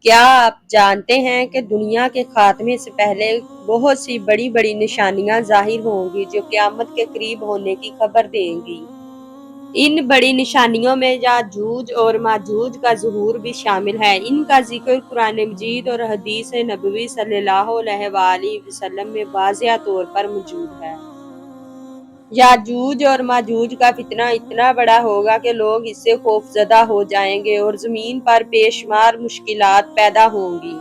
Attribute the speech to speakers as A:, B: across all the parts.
A: کیا آپ جانتے ہیں کہ دنیا کے خاتمے سے پہلے بہت سی بڑی بڑی نشانیاں ظاہر ہوں گی جو قیامت کے قریب ہونے کی خبر دیں گی؟ ان بڑی نشانیوں میں یاجوج اور ماجوج کا ظہور بھی شامل ہے۔ ان کا ذکر قرآن مجید اور حدیث نبوی صلی اللہ علیہ وآلہ وسلم میں واضح طور پر موجود ہے۔ یاجوج اور ماجوج کا فتنہ اتنا بڑا ہوگا کہ لوگ اس سے خوفزدہ ہو جائیں گے اور زمین پر بے شمار مشکلات پیدا ہوں گی۔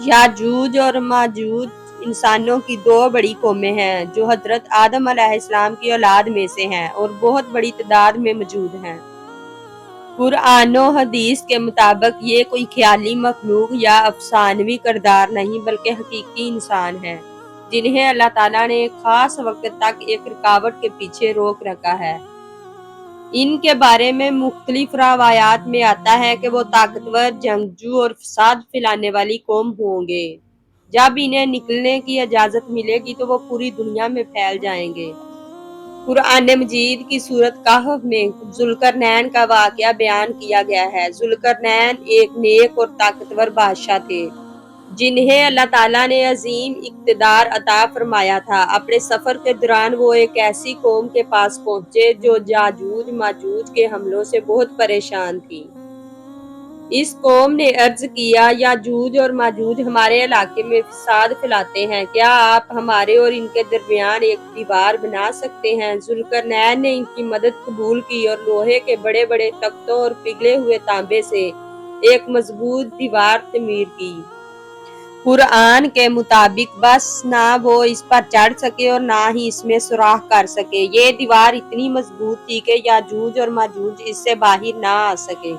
A: یاجوج اور ماجوج انسانوں کی دو بڑی قومیں ہیں جو حضرت آدم علیہ السلام کی اولاد میں سے ہیں اور بہت بڑی تعداد میں موجود ہیں۔ قرآن و حدیث کے مطابق یہ کوئی خیالی مخلوق یا افسانوی کردار نہیں بلکہ حقیقی انسان ہیں جنہیں اللہ تعالیٰ نے ایک خاص وقت تک ایک رکاوٹ کے پیچھے روک رکھا ہے۔ ان کے بارے میں مختلف روایات میں آتا ہے کہ وہ طاقتور، جنگجو اور فساد پھیلانے والی قوم ہوں گے۔ جب انہیں نکلنے کی اجازت ملے گی تو وہ پوری دنیا میں پھیل جائیں گے۔ قرآن مجید کی سورۃ کہف میں ذوالقرنین کا واقعہ بیان کیا گیا ہے۔ ذوالقرنین ایک نیک اور طاقتور بادشاہ تھے جنہیں اللہ تعالیٰ نے عظیم اقتدار عطا فرمایا تھا۔ اپنے سفر کے دوران وہ ایک ایسی قوم کے پاس پہنچے جو یاجوج ماجوج کے حملوں سے بہت پریشان تھی۔ اس قوم نے عرض کیا، یاجوج اور ماجوج ہمارے علاقے میں فساد پھیلاتے ہیں، کیا آپ ہمارے اور ان کے درمیان ایک دیوار بنا سکتے ہیں؟ ذوالقرنین نے ان کی مدد قبول کی اور لوہے کے بڑے بڑے تختوں اور پگھلے ہوئے تانبے سے ایک مضبوط دیوار تعمیر کی۔ قرآن کے مطابق بس نہ وہ اس پر چڑھ سکے اور نہ ہی اس میں سوراخ کر سکے۔ یہ دیوار اتنی مضبوط تھی کہ یاجوج اور ماجوج اس سے باہر نہ آ سکے۔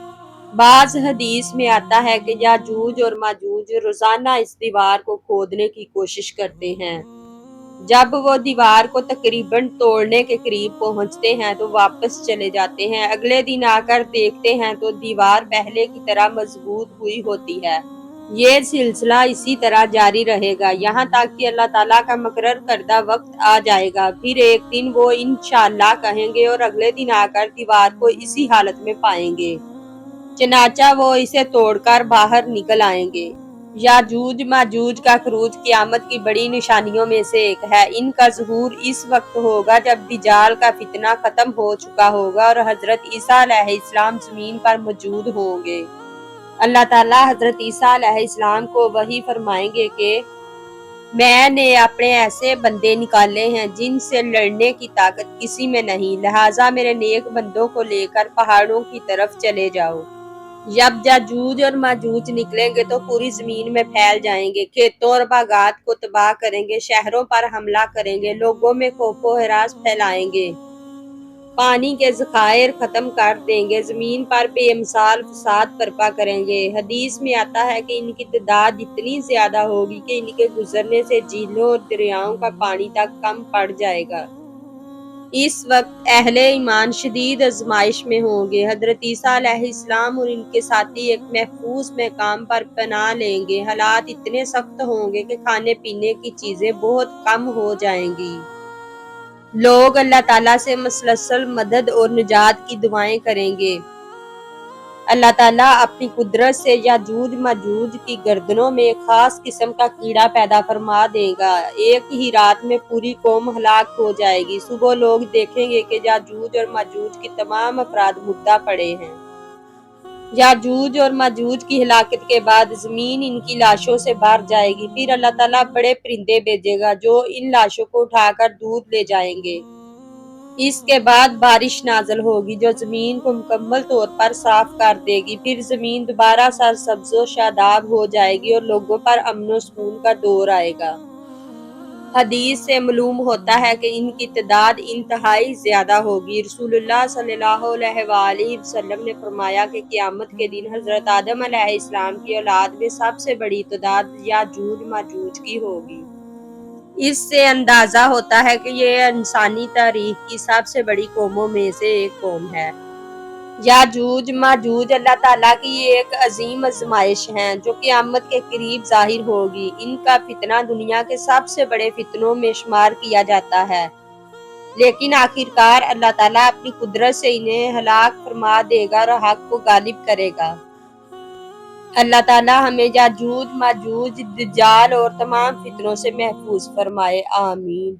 A: بعض حدیث میں آتا ہے کہ یاجوج اور ماجوج روزانہ اس دیوار کو کھودنے کی کوشش کرتے ہیں۔ جب وہ دیوار کو تقریباً توڑنے کے قریب پہنچتے ہیں تو واپس چلے جاتے ہیں۔ اگلے دن آ کر دیکھتے ہیں تو دیوار پہلے کی طرح مضبوط ہوئی ہوتی ہے۔ یہ سلسلہ اسی طرح جاری رہے گا یہاں تک کہ اللہ تعالیٰ کا مقرر کردہ وقت آ جائے گا۔ پھر ایک دن وہ انشاءاللہ کہیں گے اور اگلے دن آ کر دیوار کو اسی حالت میں پائیں گے، چنانچہ وہ اسے توڑ کر باہر نکل آئیں گے۔ یاجوج ماجوج کا خروج قیامت کی بڑی نشانیوں میں سے ایک ہے۔ ان کا ظہور اس وقت ہوگا جب دجال کا فتنہ ختم ہو چکا ہوگا اور حضرت عیسیٰ علیہ السلام زمین پر موجود ہوں گے۔ اللہ تعالیٰ حضرت عیسیٰ علیہ السلام کو وحی فرمائیں گے کہ میں نے اپنے ایسے بندے نکالے ہیں جن سے لڑنے کی طاقت کسی میں نہیں، لہٰذا میرے نیک بندوں کو لے کر پہاڑوں کی طرف چلے جاؤ۔ جب یاجوج اور ماجوج نکلیں گے تو پوری زمین میں پھیل جائیں گے، کھیتوں اور باغات کو تباہ کریں گے، شہروں پر حملہ کریں گے، لوگوں میں خوف و ہراس پھیلائیں گے، پانی کے ذخائر ختم کر دیں گے، زمین پر بے مثال فساد برپا کریں گے۔ حدیث میں آتا ہے کہ ان کی تعداد اتنی زیادہ ہوگی کہ ان کے گزرنے سے جھیلوں اور دریاؤں کا پانی تک کم پڑ جائے گا۔ اس وقت اہل ایمان شدید آزمائش میں ہوں گے۔ حضرت عیسیٰ علیہ السلام اور ان کے ساتھی ایک محفوظ مقام پر پناہ لیں گے۔ حالات اتنے سخت ہوں گے کہ کھانے پینے کی چیزیں بہت کم ہو جائیں گی۔ لوگ اللہ تعالیٰ سے مسلسل مدد اور نجات کی دعائیں کریں گے۔ اللہ تعالیٰ اپنی قدرت سے یاجوج ماجوج کی گردنوں میں ایک خاص قسم کا کیڑا پیدا فرما دے گا۔ ایک ہی رات میں پوری قوم ہلاک ہو جائے گی۔ صبح لوگ دیکھیں گے کہ یاجوج اور ماجوج کی تمام افراد مردہ پڑے ہیں۔ یاجوج اور ماجوج کی ہلاکت کے بعد زمین ان کی لاشوں سے بھر جائے گی۔ پھر اللہ تعالیٰ بڑے پرندے بھیجے گا جو ان لاشوں کو اٹھا کر دور لے جائیں گے۔ اس کے بعد بارش نازل ہوگی جو زمین کو مکمل طور پر صاف کر دے گی۔ پھر زمین دوبارہ سرسبز و شاداب ہو جائے گی اور لوگوں پر امن و سکون کا دور آئے گا۔ حدیث سے معلوم ہوتا ہے کہ ان کی تعداد انتہائی زیادہ ہوگی۔ رسول اللہ صلی اللہ علیہ وآلہ وسلم نے فرمایا کہ قیامت کے دن حضرت آدم علیہ السلام کی اولاد میں سب سے بڑی تعداد یاجوج ماجوج کی ہوگی۔ اس سے اندازہ ہوتا ہے کہ یہ انسانی تاریخ کی سب سے بڑی قوموں میں سے ایک قوم ہے۔ یاجوج ماجوج اللہ تعالیٰ کی ایک عظیم آزمائش ہیں جو قیامت کے قریب ظاہر ہوگی۔ ان کا فتنہ دنیا کے سب سے بڑے فتنوں میں شمار کیا جاتا ہے، لیکن آخرکار اللہ تعالیٰ اپنی قدرت سے انہیں ہلاک فرما دے گا اور حق کو غالب کرے گا۔ اللہ تعالیٰ ہمیں یاجوج ماجوج دجال اور تمام فتنوں سے محفوظ فرمائے، آمین۔